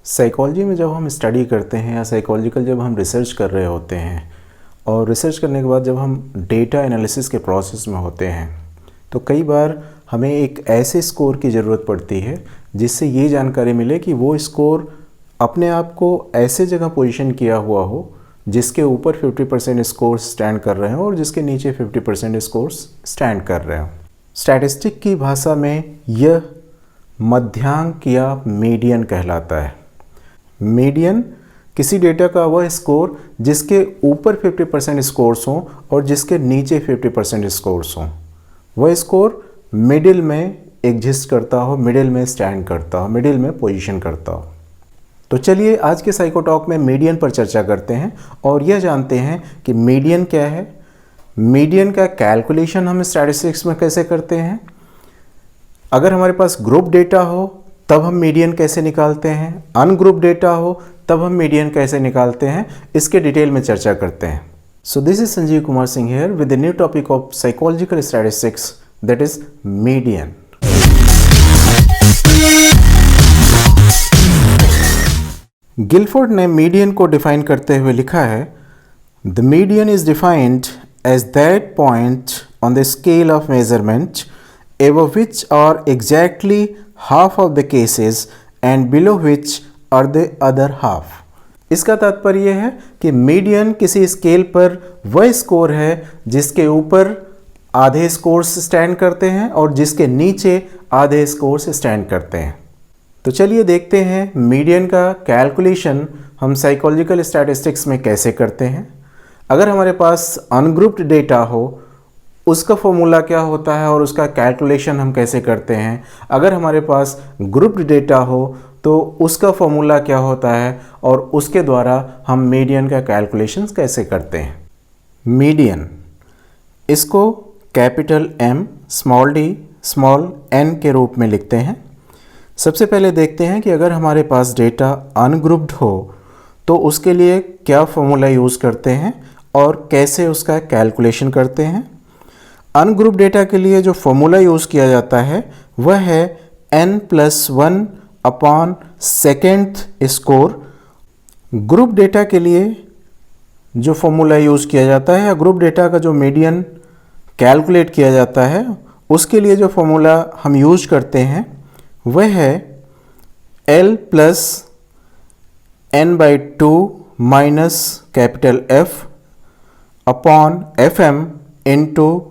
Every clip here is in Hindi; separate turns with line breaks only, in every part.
साइकोलॉजी में जब हम स्टडी करते हैं या साइकोलॉजिकल जब हम रिसर्च कर रहे होते हैं और रिसर्च करने के बाद जब हम डेटा एनालिसिस के प्रोसेस में होते हैं तो कई बार हमें एक ऐसे स्कोर की ज़रूरत पड़ती है जिससे ये जानकारी मिले कि वो स्कोर अपने आप को ऐसे जगह पोजीशन किया हुआ हो जिसके ऊपर 50% स्कोर स्टैंड कर रहे हो और जिसके नीचे 50% स्कोर्स स्टैंड कर रहे हो। स्टैटिस्टिक की भाषा में यह मध्यांक या मीडियन कहलाता है। मीडियन किसी डेटा का वह स्कोर जिसके ऊपर 50% स्कोर्स हों और जिसके नीचे 50% स्कोर्स हों। वह स्कोर मिडिल में एग्जिस्ट करता हो, मिडिल में स्टैंड करता हो, मिडिल में पोजीशन करता हो। तो चलिए आज के साइको टॉक में मीडियन पर चर्चा करते हैं और यह जानते हैं कि मीडियन क्या है, मीडियन का कैलकुलेशन हम स्टैटिस्टिक्स में कैसे करते हैं, अगर हमारे पास ग्रुप डेटा हो तब हम मीडियन कैसे निकालते हैं, अनग्रुप डेटा हो तब हम मीडियन कैसे निकालते हैं, इसके डिटेल में चर्चा करते हैं। So this is Sanjeev Kumar Singh here with the new topic of psychological statistics that is median. Guilford ने मीडियन को डिफाइन करते हुए लिखा है, the median is defined as that point on the scale of measurement above which are exactly half of the cases and below which are the other half। इसका तात्पर्य है कि मीडियन किसी स्केल पर वह स्कोर है जिसके ऊपर आधे स्कोर्स स्टैंड करते हैं और जिसके नीचे आधे स्कोर्स स्टैंड करते हैं। तो चलिए देखते हैं मीडियन का कैलकुलेशन हम साइकोलॉजिकल स्टैटिस्टिक्स में कैसे करते हैं। अगर हमारे पास अनग्रुप्ड डेटा हो उसका फॉर्मूला क्या होता है और उसका कैलकुलेशन हम कैसे करते हैं। अगर हमारे पास ग्रुप्ड डेटा हो तो उसका फॉर्मूला क्या होता है और उसके द्वारा हम मीडियन का कैलकुलेशन कैसे करते हैं। मीडियन इसको capital M small d small n के रूप में लिखते हैं। सबसे पहले देखते हैं कि अगर हमारे पास डेटा अनग्रुप्ड हो तो उसके लिए क्या फॉर्मूला यूज़ करते हैं और कैसे उसका कैलकुलेशन करते हैं। अनग्रुप डेटा के लिए जो फॉर्मूला यूज़ किया जाता है वह है n+1 upon second score. Group data के लिए जो फॉर्मूला यूज़ किया जाता है या ग्रुप डेटा का जो मीडियन कैलकुलेट किया जाता है उसके लिए जो फॉर्मूला हम यूज करते हैं वह है L+n/2 minus capital F upon FM into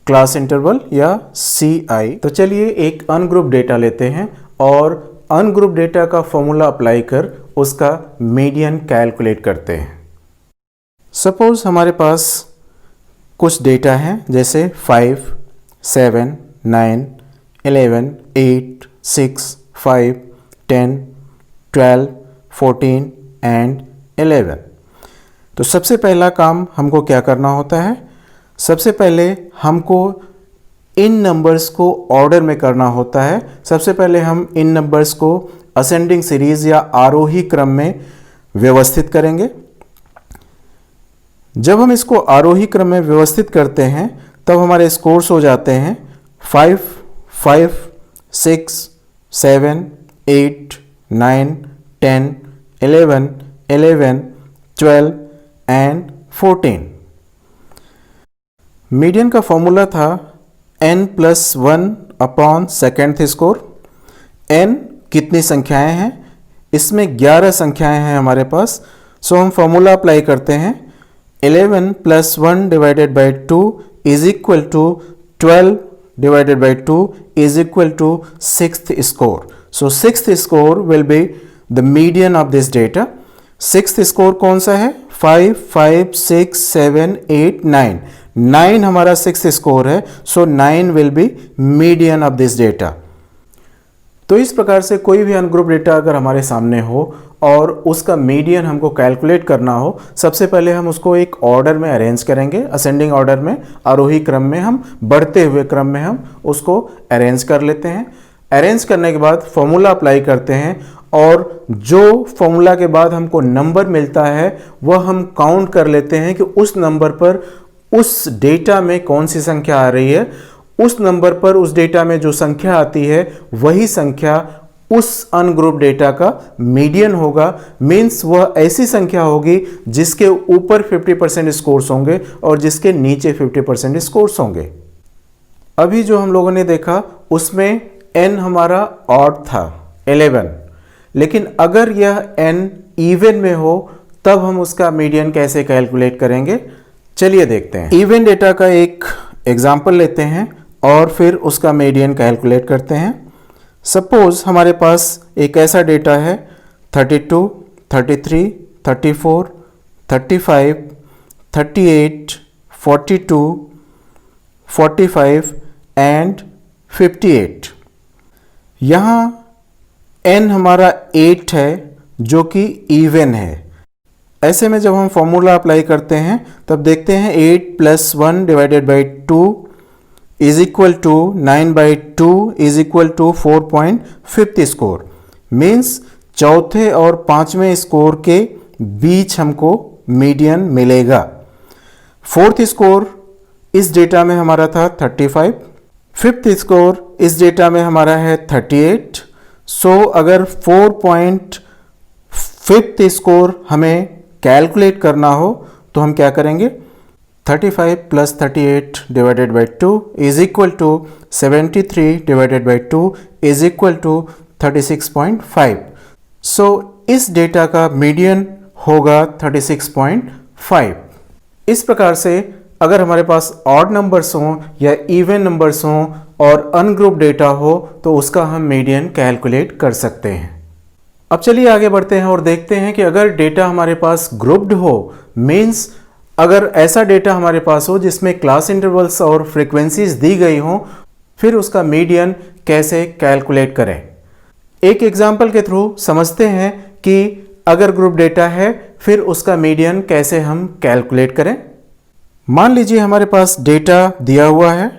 class interval या CI। तो चलिए एक अनग्रुप डेटा लेते हैं और अनग्रुप डेटा का फॉर्मूला अप्लाई कर उसका मीडियन कैलकुलेट करते हैं। सपोज हमारे पास कुछ डेटा हैं जैसे 5, 7, 9, 11, 8, 6, 5, 10, 12, 14 एंड 11। तो सबसे पहला काम हमको क्या करना होता है, सबसे पहले हमको इन नंबर्स को ऑर्डर में करना होता है। सबसे पहले हम इन नंबर्स को असेंडिंग सीरीज या आरोही क्रम में व्यवस्थित करेंगे। जब हम इसको आरोही क्रम में व्यवस्थित करते हैं तब हमारे स्कोर्स हो जाते हैं 5, 5, 6, 7, 8, 9, 10, 11, 11, 12 एंड 14। मीडियन का फॉर्मूला था n+1 upon second score. n कितनी संख्याएं हैं, इसमें 11 संख्याएं हैं हमारे पास। सो हम फॉर्मूला अप्लाई करते हैं 11+1 divided by 2 is equal to 12 divided by 2 is equal to sixth score. So sixth score will be the median of this data. Sixth score कौन सा है, 5, 5, 6, 7, 8, 9। 9 हमारा सिक्स्थ स्कोर है, सो 9 will be median of this data. तो इस प्रकार से कोई भी अनग्रुप डेटा अगर हमारे सामने हो और उसका मीडियन हमको कैलकुलेट करना हो, सबसे पहले हम उसको एक ऑर्डर में अरेंज करेंगे, असेंडिंग ऑर्डर में, आरोही क्रम में, हम बढ़ते हुए क्रम में हम उसको अरेंज कर लेते हैं। अरेंज करने के बाद फॉर्मूला अप्लाई करते हैं और जो फॉर्मूला के बाद हमको नंबर मिलता है वह हम काउंट कर लेते हैं कि उस नंबर पर उस डेटा में कौन सी संख्या आ रही है। उस नंबर पर उस डेटा में जो संख्या आती है वही संख्या उस अनग्रुप डेटा का मीडियन होगा। मीन्स वह ऐसी संख्या होगी जिसके ऊपर 50% स्कोर्स होंगे और जिसके नीचे 50% स्कोर्स होंगे। अभी जो हम लोगों ने देखा उसमें n हमारा ऑड था 11, लेकिन अगर यह n इवन में हो तब हम उसका मीडियन कैसे कैलकुलेट करेंगे, चलिए देखते हैं। इवन डेटा का एक एग्जाम्पल लेते हैं और फिर उसका मीडियन कैलकुलेट करते हैं। सपोज हमारे पास एक ऐसा डेटा है 32, 33, 34, 35, 38, 42, 45 एंड 58। यहाँ n हमारा 8 है जो कि इवन है। ऐसे में जब हम फॉर्मूला अप्लाई करते हैं तब देखते हैं 8 + 1 divided by 2 is equal to 9/2 is equal to 4.5 score. Means चौथे और पांचवें स्कोर के बीच हमको मीडियन मिलेगा। फोर्थ स्कोर इस डेटा में हमारा था 35, फिफ्थ स्कोर इस डेटा में हमारा है 38। सो अगर 4.5 स्कोर हमें कैलकुलेट करना हो तो हम क्या करेंगे, 35 + 38 divided by 2 is equal to 73 divided by 2 is equal to 36.5। So इस डेटा का मीडियन होगा 36.5। इस प्रकार से अगर हमारे पास ऑड नंबर्स हों या इवन नंबर्स हों और अनग्रुप डेटा हो तो उसका हम मीडियन कैलकुलेट कर सकते हैं। अब चलिए आगे बढ़ते हैं और देखते हैं कि अगर डेटा हमारे पास ग्रुप्ड हो, मीन्स अगर ऐसा डेटा हमारे पास हो जिसमें क्लास इंटरवल्स और फ्रीक्वेंसीज दी गई हों, फिर उसका मीडियन कैसे कैलकुलेट करें। एक एग्जाम्पल के थ्रू समझते हैं कि अगर ग्रुप डेटा है फिर उसका मीडियन कैसे हम कैलकुलेट करें। मान लीजिए हमारे पास डेटा दिया हुआ है।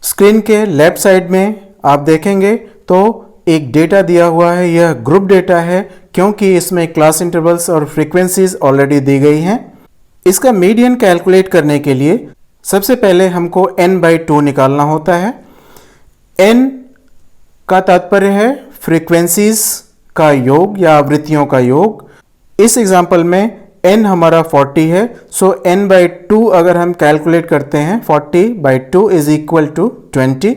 स्क्रीन के लेफ्ट साइड में आप देखेंगे तो एक डेटा दिया हुआ है। यह ग्रुप डेटा है क्योंकि इसमें क्लास इंटरवल्स और फ्रीक्वेंसीज ऑलरेडी दी गई हैं। इसका मीडियन कैलकुलेट करने के लिए सबसे पहले हमको n/2 निकालना होता है। n का तात्पर्य है फ्रीक्वेंसीज का योग या आवृत्तियों का योग। इस एग्जाम्पल में n हमारा 40 है। सो n/2 अगर हम कैलकुलेट करते हैं 40/2 इज इक्वल टू 20।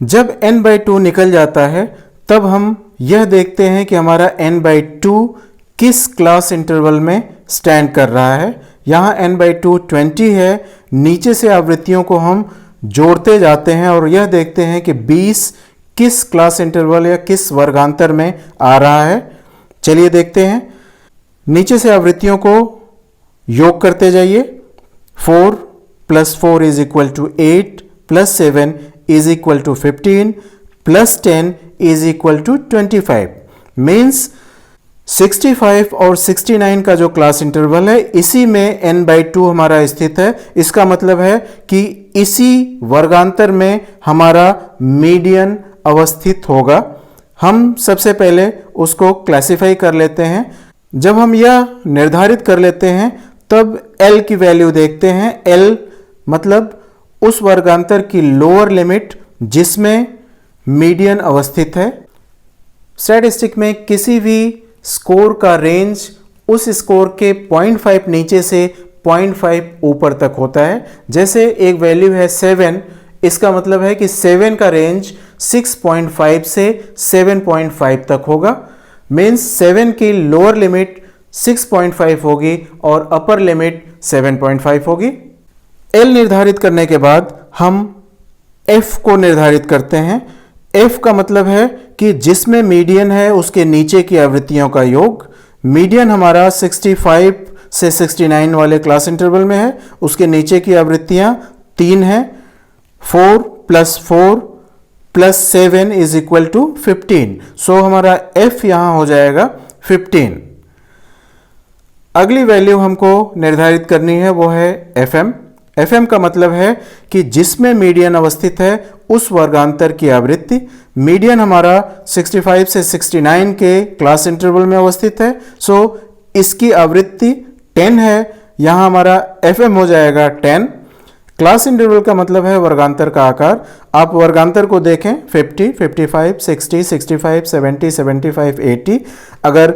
जब n/2 निकल जाता है तब हम यह देखते हैं कि हमारा n/2 किस क्लास इंटरवल में स्टैंड कर रहा है। यहाँ n/2 20 है। नीचे से आवृत्तियों को हम जोड़ते जाते हैं और यह देखते हैं कि 20 किस क्लास इंटरवल या किस वर्गांतर में आ रहा है। चलिए देखते हैं। नीचे से आवृत्तियों को योग करते जाइए। 4 + 4 is equal to 8 + 7 is equal to 15 + 10 is equal to 25। Means 65 और 69 का जो क्लास इंटरवल है इसी में n/2 हमारा स्थित है। इसका मतलब है कि इसी वर्गांतर में हमारा मीडियन अवस्थित होगा। हम सबसे पहले उसको क्लासिफाई कर लेते हैं। जब हम यह निर्धारित कर लेते हैं तब L की वैल्यू देखते हैं। L मतलब उस वर्गांतर की लोअर लिमिट जिसमें मीडियन अवस्थित है। स्टैटिस्टिक में किसी भी स्कोर का रेंज उस स्कोर के 0.5 नीचे से 0.5 ऊपर तक होता है। जैसे एक वैल्यू है 7, इसका मतलब है कि 7 का रेंज 6.5 से 7.5 तक होगा। मीन्स 7 की लोअर लिमिट 6.5 होगी और अपर लिमिट 7.5 होगी। L निर्धारित करने के बाद हम F को निर्धारित करते हैं। F का मतलब है कि जिसमें मीडियन है उसके नीचे की आवृत्तियों का योग। मीडियन हमारा 65 से 69 वाले क्लास इंटरवल में है, उसके नीचे की आवृत्तियां 3 हैं। 4 + 4 + 7 इज इक्वल टू 15। सो हमारा F यहां हो जाएगा 15। अगली वैल्यू हमको निर्धारित करनी है वो है FM। FM का मतलब है कि जिसमें मीडियन अवस्थित है उस वर्गांतर की आवृत्ति। मीडियन हमारा 65 से 69 के क्लास इंटरवल में अवस्थित है। सो इसकी आवृत्ति 10 है। यहाँ हमारा FM हो जाएगा 10। क्लास इंटरवल का मतलब है वर्गांतर का आकार। आप वर्गांतर को देखें 50, 55, 60, 65, 70, 75, 80। अगर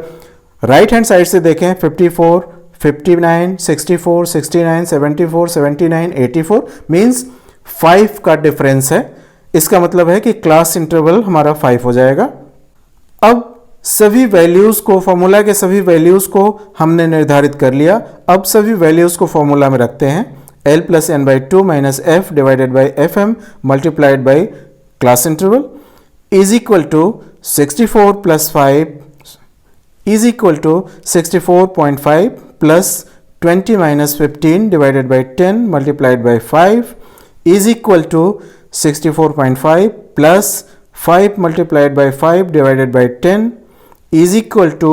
राइट हैंड साइड से देखें 54, 59, 64, 69, 74, 79, 84 मीन्स 5 का डिफरेंस है। इसका मतलब है कि क्लास इंटरवल हमारा 5 हो जाएगा। अब सभी वैल्यूज को, फॉर्मूला के सभी वैल्यूज को हमने निर्धारित कर लिया। अब सभी वैल्यूज को फॉर्मूला में रखते हैं। L plus N by two minus F divided by F M multiplied by class interval is equal to 64 plus 5 is equal to 64.5 plus 20 minus 15 divided by 10 multiplied by 5 is equal to 64.5 plus 5 multiplied by 5 divided by 10 is equal to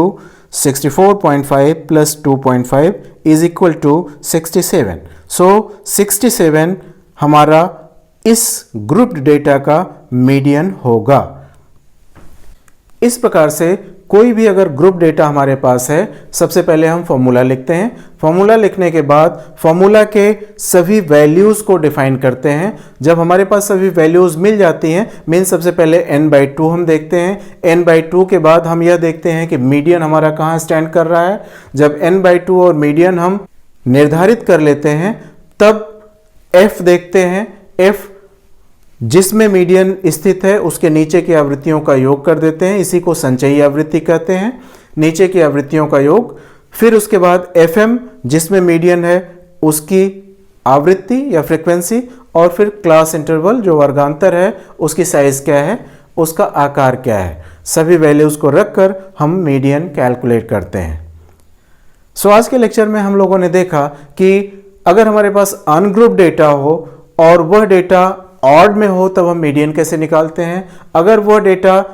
64.5 plus 2.5 is equal to 67. So 67 हमारा इस ग्रुप्ड डेटा का मीडियन होगा। इस प्रकार से कोई भी अगर ग्रुप डेटा हमारे पास है, सबसे पहले हम फॉर्मूला लिखते हैं। फॉर्मूला लिखने के बाद फॉर्मूला के सभी वैल्यूज को डिफाइन करते हैं। जब हमारे पास सभी वैल्यूज मिल जाती हैं, मीन सबसे पहले n/2 हम देखते हैं। n/2 के बाद हम यह देखते हैं कि मीडियन हमारा कहाँ स्टैंड कर रहा है। जब n/2 और मीडियन हम निर्धारित कर लेते हैं, तब f देखते हैं। f जिसमें मीडियन स्थित है उसके नीचे की आवृत्तियों का योग कर देते हैं, इसी को संचयी आवृत्ति कहते हैं, नीचे की आवृत्तियों का योग। फिर उसके बाद FM जिसमें मीडियन है उसकी आवृत्ति या फ्रीक्वेंसी, और फिर क्लास इंटरवल जो वर्गांतर है उसकी साइज क्या है, उसका आकार क्या है। सभी वैल्यूज को रखकर हम मीडियन कैलकुलेट करते हैं। सो आज के लेक्चर में हम लोगों ने देखा कि अगर हमारे पास अनग्रुप डेटा हो और वह डेटा ऑड में हो तब हम मीडियन कैसे निकालते हैं, अगर वह डेटा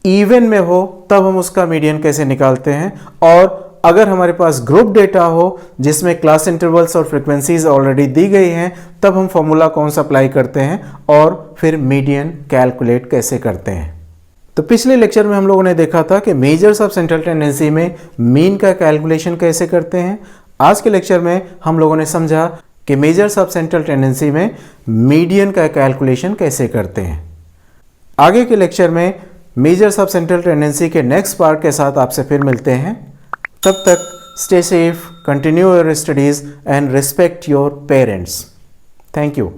इवन में हो तब हम उसका मीडियन कैसे निकालते हैं, और अगर हमारे पास ग्रुप डेटा हो जिसमें क्लास इंटरवल्स और फ्रीक्वेंसीज ऑलरेडी दी गई हैं, तब हम फॉर्मूला कौन सा अप्लाई करते हैं और फिर मीडियन कैलकुलेट कैसे करते हैं। तो पिछले लेक्चर में हम लोगों ने देखा था कि मेजर्स ऑफ सेंट्रल टेंडेंसी में मीन का कैलकुलेशन कैसे करते हैं। आज के लेक्चर में हम लोगों ने समझा कि मेजर्स ऑफ सेंट्रल टेंडेंसी में मीडियन का कैलकुलेशन कैसे करते हैं। आगे के लेक्चर में मेजर्स ऑफ सेंट्रल टेंडेंसी के नेक्स्ट पार्ट के साथ आपसे फिर मिलते हैं। तब तक stay safe, continue your studies and respect your parents. Thank you.